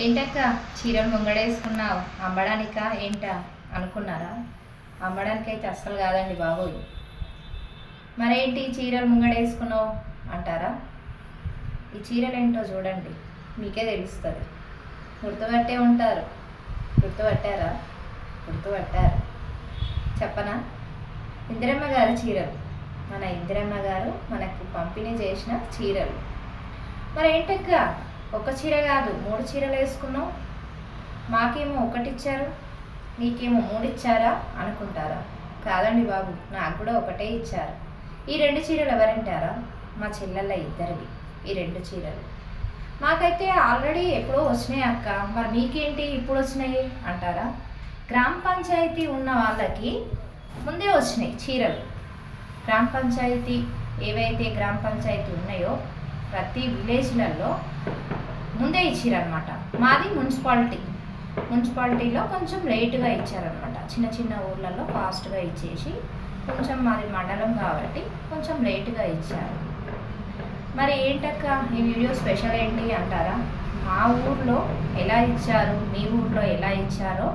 ఏంటక్క చీరలు ముంగడేసుకున్నావు అమ్మడానికా ఏంటా అనుకున్నారా? అమ్మడానికైతే అస్సలు కాదండి బాబోయ్. మరేంటి చీరలు ముంగడేసుకున్నావు అంటారా? ఈ చీరలు ఏంటో చూడండి, మీకే తెలుస్తుంది. గుర్తుపట్టే ఉంటారు. గుర్తుపట్టారా? గుర్తుపట్టారు. చెప్పనా? ఇందిరమ్మ గారి చీరలు, మన ఇందిరమ్మ గారు మనకు పంపిణీ చేసిన చీరలు. మరేంటక్క ఒక చీర కాదు 3 చీరలు వేసుకున్నావు, మాకేమో 1 ఇచ్చారు, నీకేమో 3 ఇచ్చారా అనుకుంటారా? కాదండి బాబు, నాకు కూడా 1 ఇచ్చారు. ఈ 2 చీరలు ఎవరంటారా? మా చెల్లెళ్ళ ఇద్దరివి ఈ 2 చీరలు. మాకైతే ఆల్రెడీ ఎప్పుడో వచ్చినాయి అక్క, మరి మీకేంటి ఇప్పుడు వచ్చినాయి అంటారా? గ్రామ పంచాయతీ ఉన్న వాళ్ళకి ముందే వచ్చినాయి చీరలు. గ్రామ పంచాయతీ ఏవైతే గ్రామ పంచాయతీ ఉన్నాయో ప్రతి విలేజ్లలో ముందే ఇచ్చారనమాట. మాది మున్సిపాలిటీలో కొంచెం లేటుగా ఇచ్చారనమాట. చిన్న చిన్న ఊర్లలో ఫాస్ట్గా ఇచ్చేసి, కొంచెం మాది మండలం కాబట్టి కొంచెం లేటుగా ఇచ్చారు. మరి ఏంటక్క ఈ వీడియో స్పెషల్ ఏంటి అంటారా? మా ఊర్లో ఎలా ఇచ్చారు, మీ ఊర్లో ఎలా ఇచ్చారో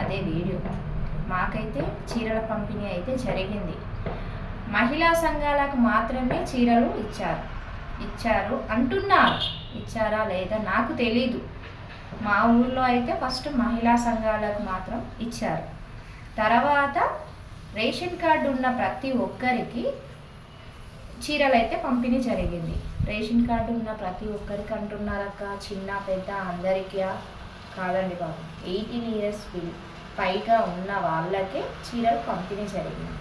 అదే వీడియో. మాకైతే చీరల పంపిణీ అయితే జరిగింది. మహిళా సంఘాలకు మాత్రమే చీరలు ఇచ్చారు అంటున్నారు. ఇచ్చారా లేదా నాకు తెలీదు. మా ఊర్లో అయితే ఫస్ట్ మహిళా సంఘాలకు మాత్రం ఇచ్చారు. తర్వాత రేషన్ కార్డు ఉన్న ప్రతి ఒక్కరికి చీరలు అయితే పంపిణీ జరిగింది. రేషన్ కార్డు ఉన్న ప్రతి ఒక్కరికి అంటున్నారక్క, చిన్న పెద్ద అందరికీ కాదండి బాబు. 18 years పైగా ఉన్న వాళ్ళకే చీరలు పంపిణీ జరిగింది.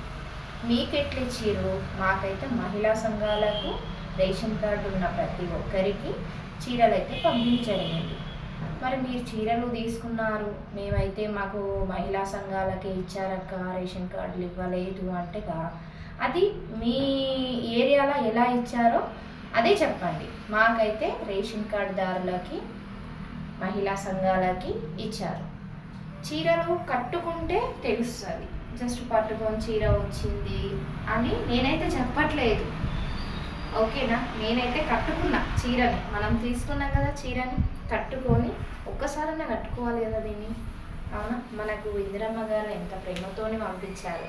మీకెట్లా ఇచ్చిర్రు? మాకైతే మహిళా సంఘాలకు రేషన్ కార్డు ఉన్న ప్రతి ఒక్కరికి చీరలు అయితే పంపిణీ జరిగింది. మరి మీరు చీరలు తీసుకున్నారు, మేమైతే మాకు మహిళా సంఘాలకే ఇచ్చారక్క, రేషన్ కార్డులు ఇవ్వలేదు అంటే అది మీ ఏరియాలో ఎలా ఇచ్చారో అదే చెప్పండి. మాకైతే రేషన్ కార్డుదారులకి మహిళా సంఘాలకి ఇచ్చారు. చీరలు కట్టుకుంటే తెలుస్తుంది. జస్ట్ పట్టుకొని చీర వచ్చింది అని నేనైతే చెప్పట్లేదు, ఓకేనా? నేనైతే కట్టుకున్నా చీరని. మనం తీసుకున్నాం కదా చీరని, కట్టుకొని ఒక్కసారైనా కట్టుకోవాలి కదా దీన్ని, అవునా? మనకు ఇందిరమ్మ గారు ఎంత ప్రేమతోని పంపించారు,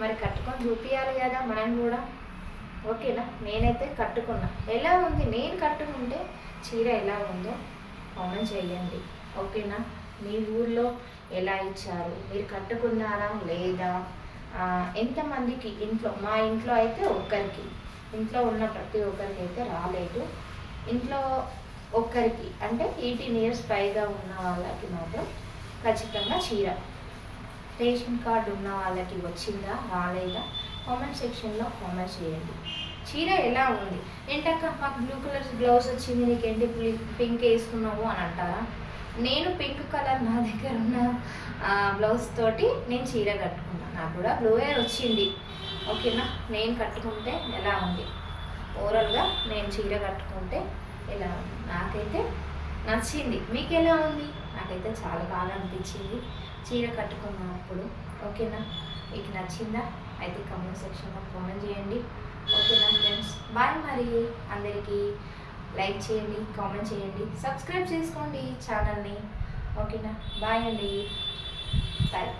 మరి కట్టుకొని చూపించాలి కదా మనం కూడా, ఓకేనా? నేనైతే కట్టుకున్నా. ఎలా ఉంది నేను కట్టుకుంటే చీర ఎలా ఉందో కామెంట్ చేయండి, ఓకేనా? మీ ఊర్లో ఎలా ఇచ్చారు, మీరు కట్టుకున్నారా లేదా, ఎంతమందికి ఇంట్లో? మా ఇంట్లో అయితే ఒక్కరికి, ఇంట్లో ఉన్న ప్రతి ఒక్కరికి అయితే రాలేదు. ఇంట్లో ఒక్కరికి అంటే 18 years పైగా ఉన్న వాళ్ళకి మాత్రం ఖచ్చితంగా చీర. రేషన్ కార్డు ఉన్న వాళ్ళకి వచ్చిందా రాలేదా కామెంట్ సెక్షన్లో కామెంట్ చేయండి. చీర ఎలా ఉంది? ఏంటక్క మాకు బ్లూ కలర్ బ్లౌజ్ వచ్చింది, నీకేంటి పింక్ వేసుకున్నావు అని అంటారా? నేను పింక్ కలర్ నా దగ్గర ఉన్న బ్లౌజ్ తోటి నేను చీర కట్టుకున్నాను. నాకు కూడా బ్లూయే వచ్చింది, ఓకేనా? నేను కట్టుకుంటే ఎలా ఉంది, ఓవరాల్గా నేను చీర కట్టుకుంటే ఎలా ఉంది, నాకైతే నచ్చింది. మీకు ఎలా ఉంది? నాకైతే చాలా బాగా అనిపించింది చీర కట్టుకున్నప్పుడు, ఓకేనా? మీకు నచ్చిందా? అయితే కామెంట్ సెక్షన్లో కామెంట్ చేయండి, ఓకేనా ఫ్రెండ్స్? బాయ్. మరి అందరికీ లైక్ చేయండి, కామెంట్ చేయండి, సబ్స్క్రైబ్ చేసుకోండి ఛానల్ని, ఓకేనా? బాయ్ అండి, బాయ్.